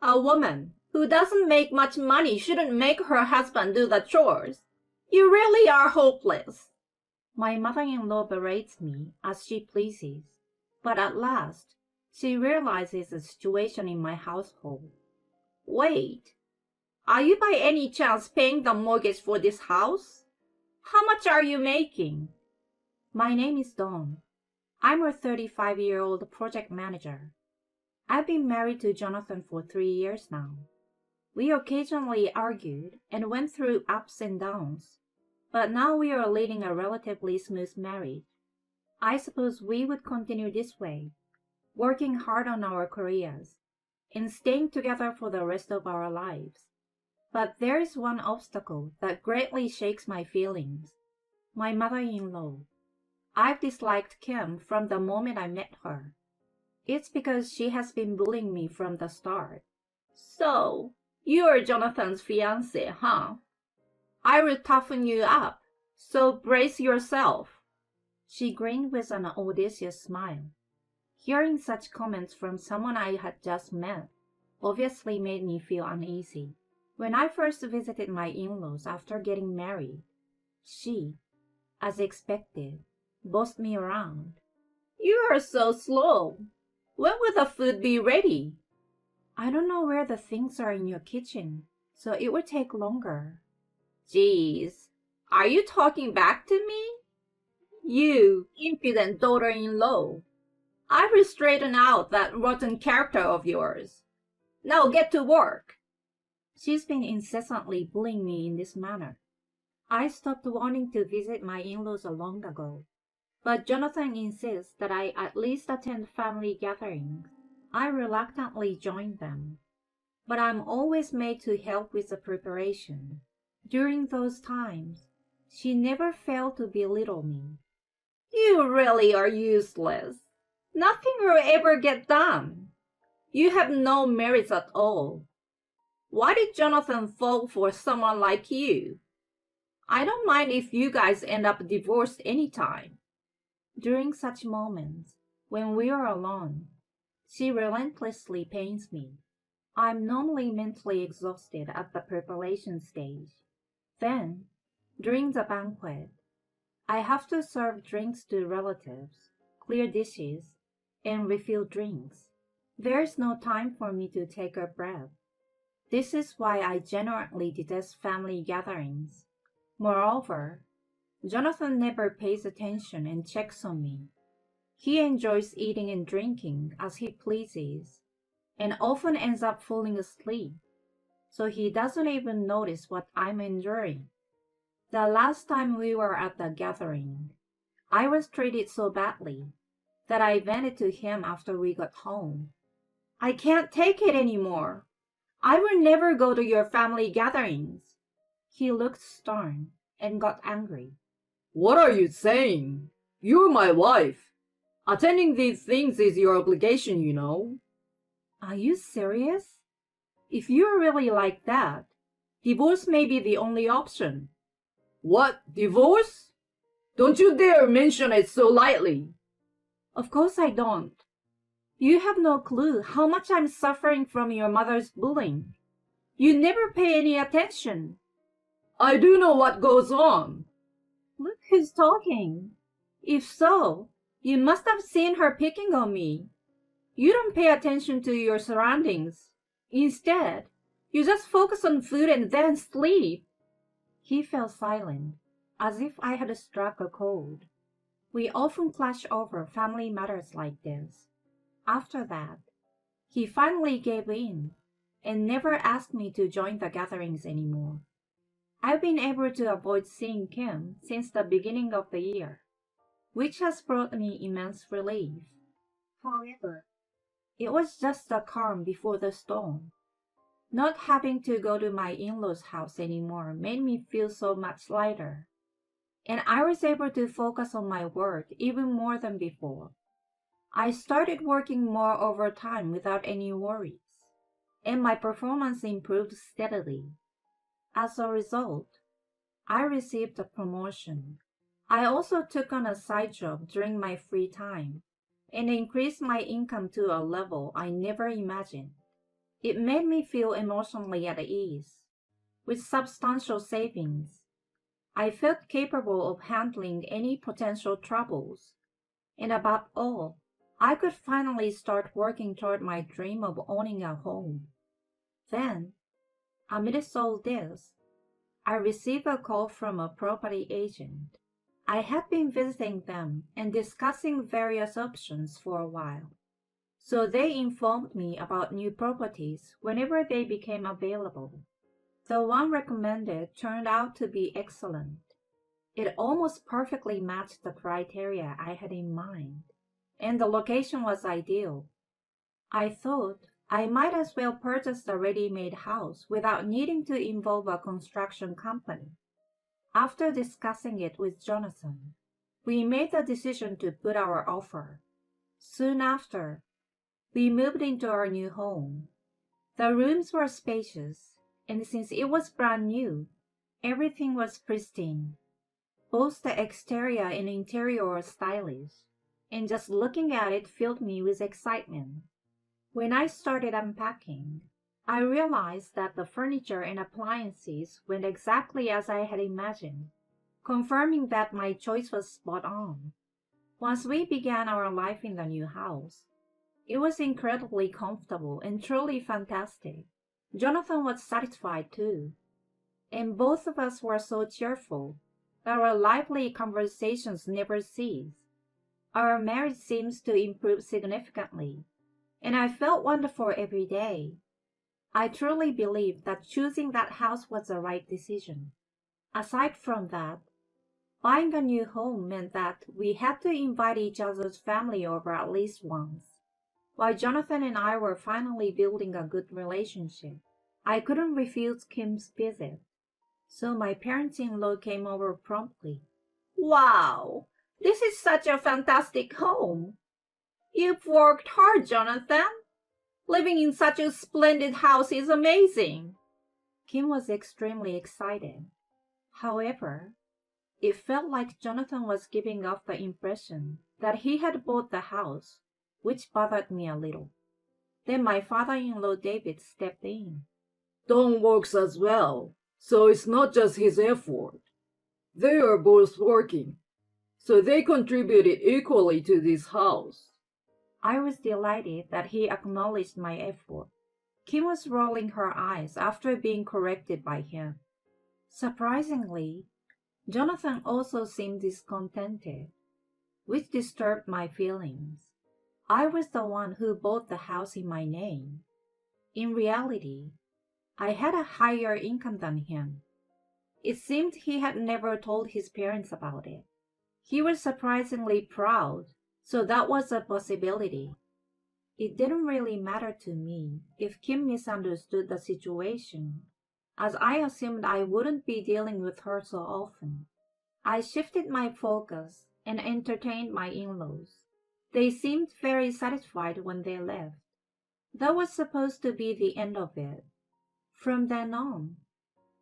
A woman who doesn't make much money shouldn't make her husband do the chores. You really are hopeless. My mother-in-law berates me as she pleases, but at last she realizes the situation in my household. Wait, are you by any chance paying the mortgage for this house? How much are you making? My name is Dawn. I'm a 35-year-old project manager. I've been married to Jonathan for 3 years now. We occasionally argued and went through ups and downs, but now we are leading a relatively smooth marriage. I suppose we would continue this way, working hard on our careers and staying together for the rest of our lives. But there is one obstacle that greatly shakes my feelings. My mother-in-law. I've disliked Kim from the moment I met her. It's because she has been bullying me from the start. So, you're Jonathan's fiancé, huh? I will toughen you up, so brace yourself. She grinned with an audacious smile. Hearing such comments from someone I had just met obviously made me feel uneasy. When I first visited my in-laws after getting married, she, as expected, bossed me around. You are so slow. When will the food be ready? I don't know where the things are in your kitchen, so it will take longer. Geez, are you talking back to me? You impudent daughter-in-law. I will straighten out that rotten character of yours. Now get to work. She's been incessantly bullying me in this manner. I stopped wanting to visit my in-laws long ago, but Jonathan insists that I at least attend family gatherings. I reluctantly join them, but I'm always made to help with the preparation. During those times, she never failed to belittle me. You really are useless. Nothing will ever get done. You have no merits at all. Why did Jonathan fall for someone like you? I don't mind if you guys end up divorced anytime. During such moments, when we are alone, she relentlessly pains me. I'm normally mentally exhausted at the preparation stage. Then, during the banquet, I have to serve drinks to relatives, clear dishes, and refill drinks. There's no time for me to take a breath. This is why I genuinely detest family gatherings. Moreover, Jonathan never pays attention and checks on me. He enjoys eating and drinking as he pleases, and often ends up falling asleep, so he doesn't even notice what I'm enduring. The last time we were at the gathering, I was treated so badly that I vented to him after we got home. I can't take it anymore. I will never go to your family gatherings. He looked stern and got angry. What are you saying? You're my wife. Attending these things is your obligation, you know. Are you serious? If you're really like that, divorce may be the only option. What, divorce? Don't you dare mention it so lightly. Of course I don't. You have no clue how much I'm suffering from your mother's bullying. You never pay any attention. I do know what goes on. Look who's talking. If so, you must have seen her picking on me. You don't pay attention to your surroundings. Instead, you just focus on food and then sleep. He fell silent, as if I had struck a chord. We often clash over family matters like this. After that, he finally gave in and never asked me to join the gatherings anymore. I've been able to avoid seeing Kim since the beginning of the year, which has brought me immense relief. However, it was just the calm before the storm. Not having to go to my in-laws' house anymore made me feel so much lighter, and I was able to focus on my work even more than before. I started working more overtime without any worries, and my performance improved steadily. As a result, I received a promotion. I also took on a side job during my free time and increased my income to a level I never imagined. It made me feel emotionally at ease. With substantial savings, I felt capable of handling any potential troubles. And above all, I could finally start working toward my dream of owning a home. Then, amidst all this, I received a call from a property agent. I had been visiting them and discussing various options for a while. So they informed me about new properties whenever they became available. The one recommended turned out to be excellent. It almost perfectly matched the criteria I had in mind, and the location was ideal. I thought I might as well purchase the ready-made house without needing to involve a construction company. After discussing it with Jonathan, we made the decision to put our offer. Soon after, we moved into our new home. The rooms were spacious, and since it was brand new, everything was pristine. Both the exterior and interior were stylish, and just looking at it filled me with excitement. When I started unpacking, I realized that the furniture and appliances went exactly as I had imagined, confirming that my choice was spot on. Once we began our life in the new house, it was incredibly comfortable and truly fantastic. Jonathan was satisfied too, and both of us were so cheerful that our lively conversations never ceased. Our marriage seems to improve significantly, and I felt wonderful every day. I truly believe that choosing that house was the right decision. Aside from that, buying a new home meant that we had to invite each other's family over at least once. While Jonathan and I were finally building a good relationship, I couldn't refuse Kim's visit, so my parents-in-law came over promptly. Wow, this is such a fantastic home. You've worked hard, Jonathan. Living in such a splendid house is amazing. Kim was extremely excited. However, it felt like Jonathan was giving off the impression that he had bought the house, which bothered me a little. Then my father-in-law David stepped in. Don works as well, so it's not just his effort. They are both working, so they contributed equally to this house. I was delighted that he acknowledged my effort. Kim was rolling her eyes after being corrected by him. Surprisingly, Jonathan also seemed discontented, which disturbed my feelings. I was the one who bought the house in my name. In reality, I had a higher income than him. It seemed he had never told his parents about it. He was surprisingly proud, so that was a possibility. It didn't really matter to me if Kim misunderstood the situation, as I assumed I wouldn't be dealing with her so often. I shifted my focus and entertained my in-laws. They seemed very satisfied when they left. That was supposed to be the end of it. From then on,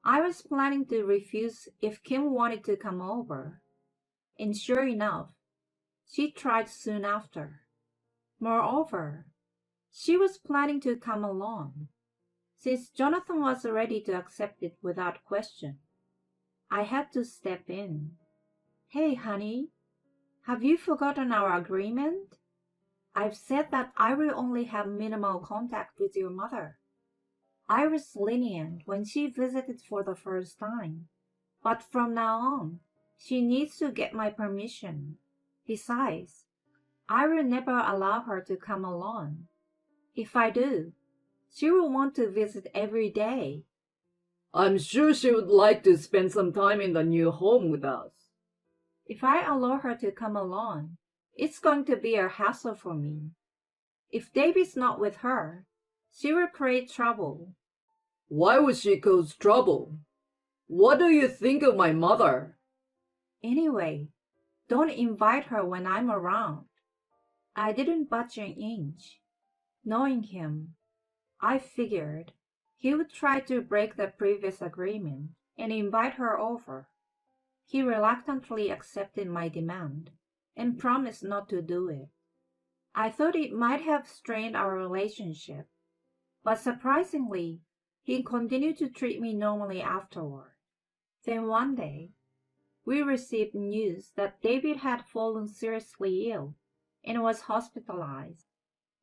I was planning to refuse if Kim wanted to come over. And sure enough, she tried soon after. Moreover, she was planning to come along. Since Jonathan was ready to accept it without question, I had to step in. Hey, honey, have you forgotten our agreement? I've said that I will only have minimal contact with your mother. I was lenient when she visited for the first time, but from now on, she needs to get my permission. Besides, I will never allow her to come alone. If I do, she will want to visit every day. I'm sure she would like to spend some time in the new home with us. If I allow her to come alone, it's going to be a hassle for me. If David's not with her, she will create trouble. Why would she cause trouble? What do you think of my mother? Anyway, don't invite her when I'm around. I didn't budge an inch. Knowing him, I figured he would try to break the previous agreement and invite her over. He reluctantly accepted my demand and promised not to do it. I thought it might have strained our relationship, But surprisingly, he continued to treat me normally afterward. Then one day, we received news that David had fallen seriously ill and was hospitalized.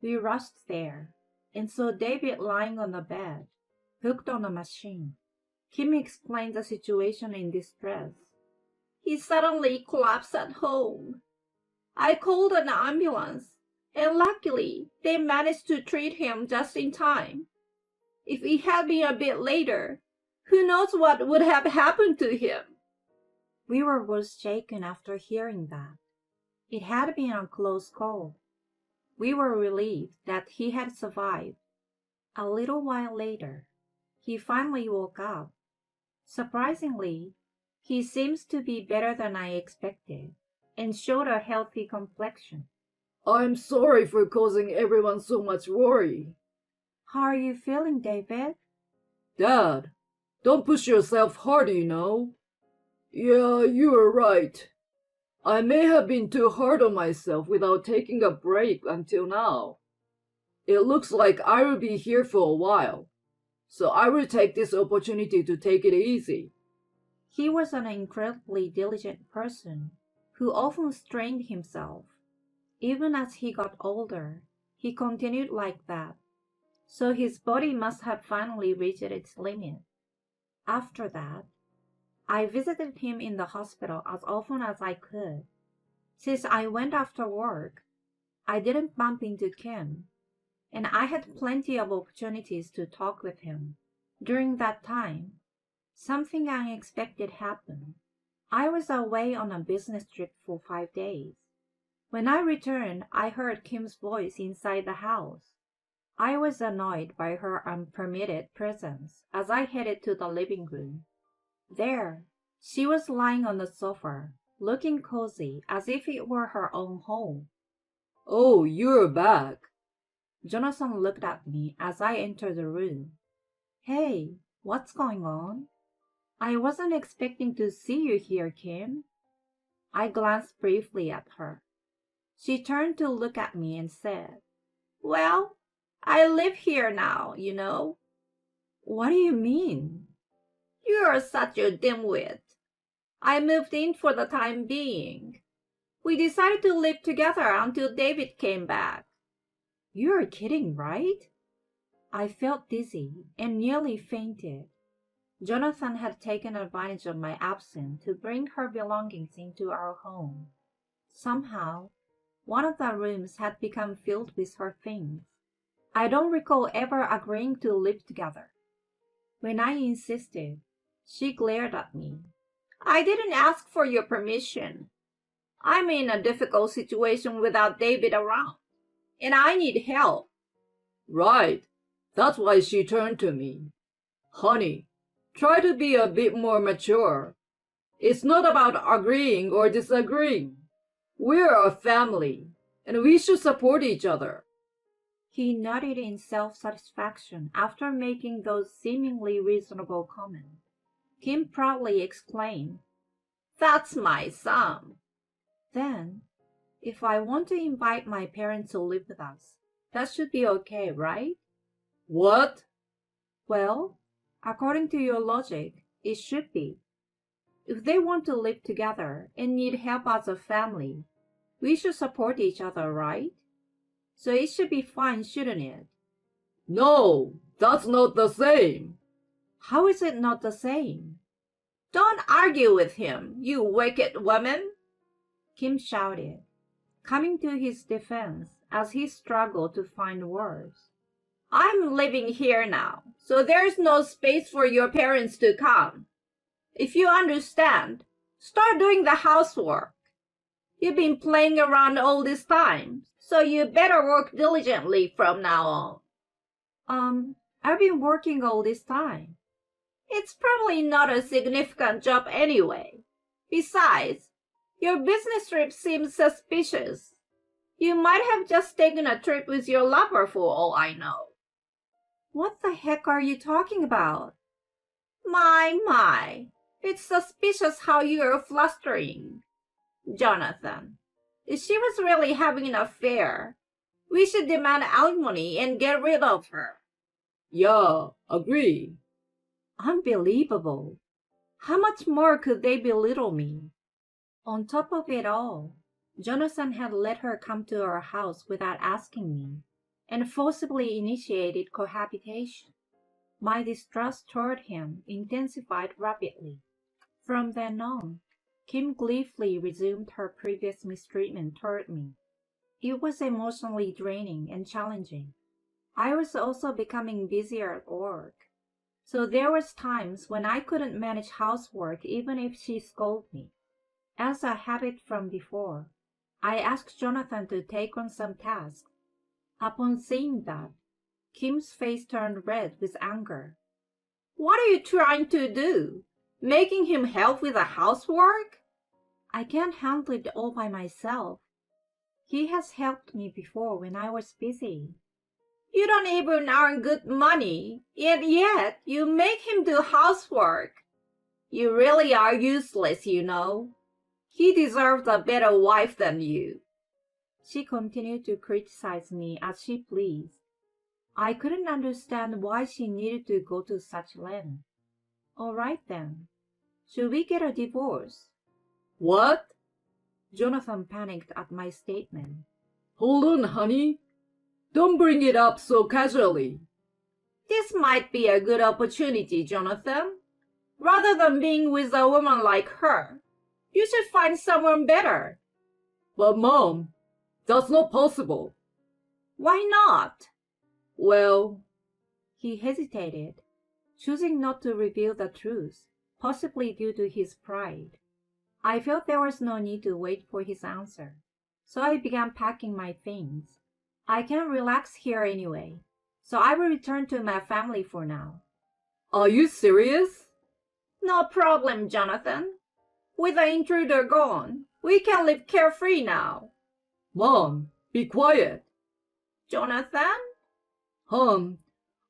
We rushed there and saw David lying on the bed, hooked on a machine. Kim explained the situation in distress. He suddenly collapsed at home. I called an ambulance, and luckily they managed to treat him just in time. If it had been a bit later, who knows what would have happened to him? We were both shaken after hearing that. It had been a close call. We were relieved that he had survived. A little while later, he finally woke up. Surprisingly, he seems to be better than I expected and showed a healthy complexion. I'm sorry for causing everyone so much worry. How are you feeling, David? Dad, don't push yourself hard, you know. Yeah, you are right. I may have been too hard on myself without taking a break until now. It looks like I will be here for a while, so I will take this opportunity to take it easy. He was an incredibly diligent person who often strained himself. Even as he got older, he continued like that, so his body must have finally reached its limit. After that, I visited him in the hospital as often as I could. Since I went after work, I didn't bump into Kim, and I had plenty of opportunities to talk with him. During that time, something unexpected happened. I was away on a business trip for 5 days. When I returned, I heard Kim's voice inside the house. I was annoyed by her unpermitted presence as I headed to the living room. There, she was lying on the sofa, looking cozy as if it were her own home. Oh, you're back. Jonathan looked at me as I entered the room. Hey, what's going on? I wasn't expecting to see you here, Kim. I glanced briefly at her. She turned to look at me and said, Well, I live here now, you know. What do you mean? You're such a dimwit. I moved in for the time being. We decided to live together until David came back. You're kidding, right? I felt dizzy and nearly fainted. Jonathan had taken advantage of my absence to bring her belongings into our home. Somehow, one of the rooms had become filled with her things. I don't recall ever agreeing to live together. When I insisted, she glared at me. I didn't ask for your permission. I'm in a difficult situation without David around, and I need help. Right. That's why she turned to me. Honey, try to be a bit more mature. It's not about agreeing or disagreeing. We're a family, and we should support each other. He nodded in self-satisfaction after making those seemingly reasonable comments. Kim proudly exclaimed, That's my son. Then, if I want to invite my parents to live with us, that should be okay, right? What? Well, according to your logic, it should be. If they want to live together and need help as a family, we should support each other, right? So it should be fine, shouldn't it? No, that's not the same. How is it not the same? Don't argue with him, you wicked woman! Kim shouted, coming to his defense as he struggled to find words. I'm living here now, so there's no space for your parents to come. If you understand, start doing the housework. You've been playing around all this time, so you better work diligently from now on. I've been working all this time. It's probably not a significant job anyway. Besides, your business trip seems suspicious. You might have just taken a trip with your lover for all I know. What the heck are you talking about? My. It's suspicious how you're flustering. Jonathan, if she was really having an affair, we should demand alimony and get rid of her. Yeah, agree. Unbelievable. How much more could they belittle me? On top of it all, Jonathan had let her come to our house without asking me and forcibly initiated cohabitation. My distrust toward him intensified rapidly. From then on, Kim gleefully resumed her previous mistreatment toward me. It was emotionally draining and challenging. I was also becoming busier at work, so there was times when I couldn't manage housework even if she scolded me. As a habit from before, I asked Jonathan to take on some tasks. Upon seeing that, Kim's face turned red with anger. What are you trying to do? Making him help with the housework? I can't handle it all by myself. He has helped me before when I was busy. You don't even earn good money, and yet you make him do housework. You really are useless, you know. He deserves a better wife than you. She continued to criticize me as she pleased. I couldn't understand why she needed to go to such lengths. All right then. Should we get a divorce? What? Jonathan panicked at my statement. Hold on, honey. Don't bring it up so casually. This might be a good opportunity, Jonathan. Rather than being with a woman like her, you should find someone better. But Mom, that's not possible. Why not? Well, He hesitated, choosing not to reveal the truth, possibly due to his pride. I felt there was no need to wait for his answer, so I began packing my things. I can't relax here anyway, so I will return to my family for now. are you serious? No problem, Jonathan. With the intruder gone, we can live carefree now. Mom, be quiet. Jonathan?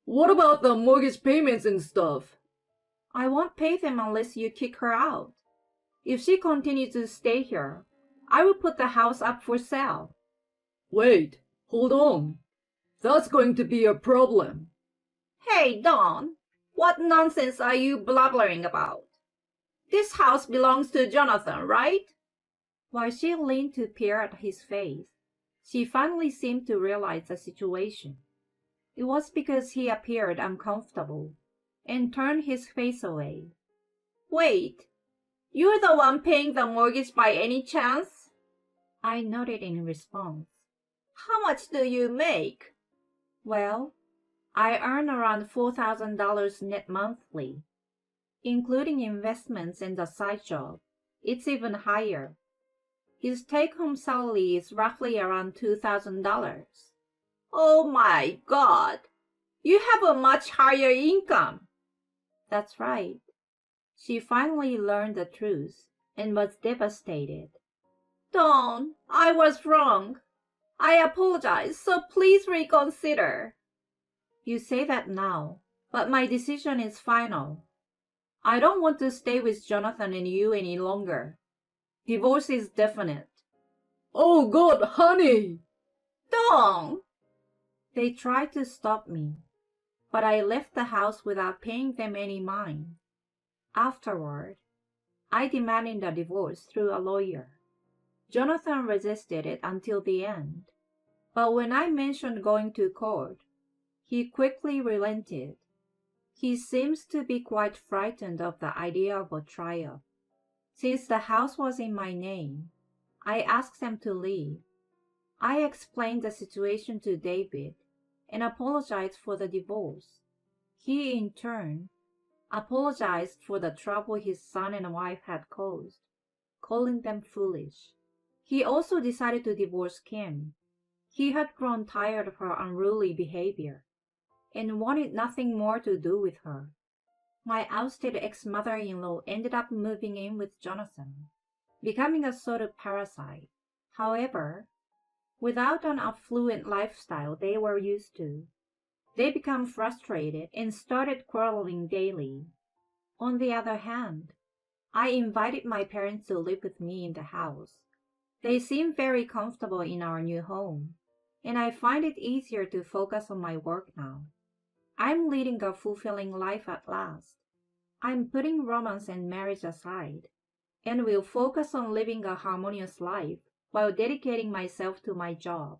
What about the mortgage payments and stuff? I won't pay them unless you kick her out. If she continues to stay here, I will put the house up for sale. Wait, hold on. That's going to be a problem. Hey, Don, what nonsense are you blabbering about? This house belongs to Jonathan, right? While she leaned to peer at his face, she finally seemed to realize the situation. It was because he appeared uncomfortable and turned his face away. Wait, you're the one paying the mortgage by any chance? I nodded in response. How much do you make? Well, I earn around $4,000 net monthly. Including investments and the side job, it's even higher. His take-home salary is roughly around $2,000. Oh my God! You have a much higher income. That's right. She finally learned the truth and was devastated. Dawn, I was wrong. I apologize, so please reconsider. You say that now, but my decision is final. I don't want to stay with Jonathan and you any longer. Divorce is definite. Oh God, honey! Dawn! They tried to stop me, but I left the house without paying them any mind. Afterward, I demanded a divorce through a lawyer. Jonathan resisted it until the end, but when I mentioned going to court, he quickly relented. He seems to be quite frightened of the idea of a trial. Since the house was in my name, I asked them to leave. I explained the situation to David and apologized for the divorce. He, in turn, apologized for the trouble his son and wife had caused, calling them foolish. He also decided to divorce Kim. He had grown tired of her unruly behavior and wanted nothing more to do with her. My ousted ex-mother-in-law ended up moving in with Jonathan, becoming a sort of parasite. However, without an affluent lifestyle they were used to, they became frustrated and started quarreling daily. On the other hand, I invited my parents to live with me in the house. They seem very comfortable in our new home, and I find it easier to focus on my work now. I'm leading a fulfilling life at last. I'm putting romance and marriage aside, and will focus on living a harmonious life while dedicating myself to my job.